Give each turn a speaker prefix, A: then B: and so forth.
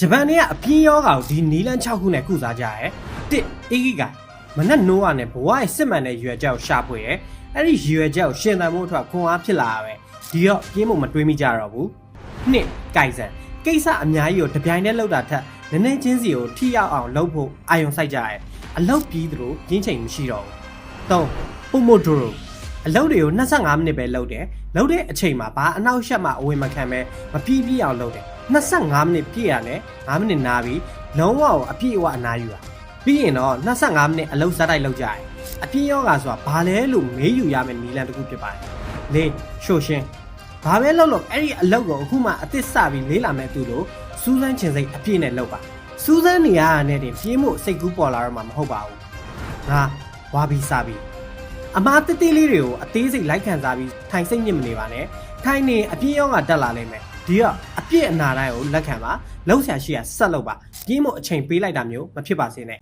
A: ဂျပန်တွေကအပြင်းယောဂါကိုဒီနီလန်း6ခုနဲ့ကုစားကြရဲတစ်အေဂိကမနက်နိုးရနဲ့ဘဝရဲ့စစ်မှန်တဲ့ရွယ်ချက်ကိုရှာဖွေရဲအဲ့ဒီရွယ်ချက်ကိုရှင်သန်မှုအတွက်ခွန်အားဖြစ်လာရပဲဒီတော့ပြင်းဖို့မတွေးမိကြတော့ဘူးနှစ်ကိုင်ဆန်ကိစ္စအများကြီးကိုတပြိုင်တည်းလောက်တာထက်နည်းနည်းချင်းစီကိုထိရောက်အောင်လုပ်ဖို့အာရုံစိုက်ကြရဲအလုပ်ပြီးသလိုရင်းချိန်မရှိတော့ဘူး3ပိုမိုဒိုရိုအလုပ်တွေကို25မိနစ်ပဲလုပ်တယ်လုပ်တဲ့အချိန်မှာဘာအနောက်ရှက်မှအဝင်မခံပဲမပြီးပြည့်အောင်လုပ်တယ်25မိနစ်ပြည့်ရတယ်5မိနစ်နားပြီးလုံးဝအပြည့်အဝအနားယူတာပြီးရင်တော့25မိနစ်အလုပ်ဇာတ်တိုက်လုပ်ကြတယ်အပြည့်ရောဂါဆိုတာဘာလဲလို့မေးယူရမယ့်နည်းလမ်းတစ်ခုဖြစ်ပါတယ်၄ရှို့ရှင်းဘာပဲလုပ်လို့အဲ့ဒီအလုပ်ကိုအခုမှအသစ်စပြီးလေးလာမဲ့သူတို့စူးစမ်းချင်စိတ်အပြည့်နဲ့လုပ်ပါစူးစမ်းနေရတဲ့နဲ့တင်ပြင်းမှုစိတ်ကူးပေါ်လာတော့မှမဟုတ်ပါဘူးငါဝါဘီစာဘီအမားတေးသေးလေးတွေကိုအသေးစိတ်လိုက်ခံစားပြီးထိုင်စိတ်ညစ်မနေပါနဲ့ထိုင်နေအပြည့်ရောဂါတက်လာလိမ့်မယ်ဒီတော့အပြည့်အနာတိုင်းကိုလက်ခံပါလှုပ်ရှားရှိရဆက်လုပ်ပါပြင်းမှုအချိန်ပေးလိုက်တာမျိုးမဖြစ်ပါစေနဲ့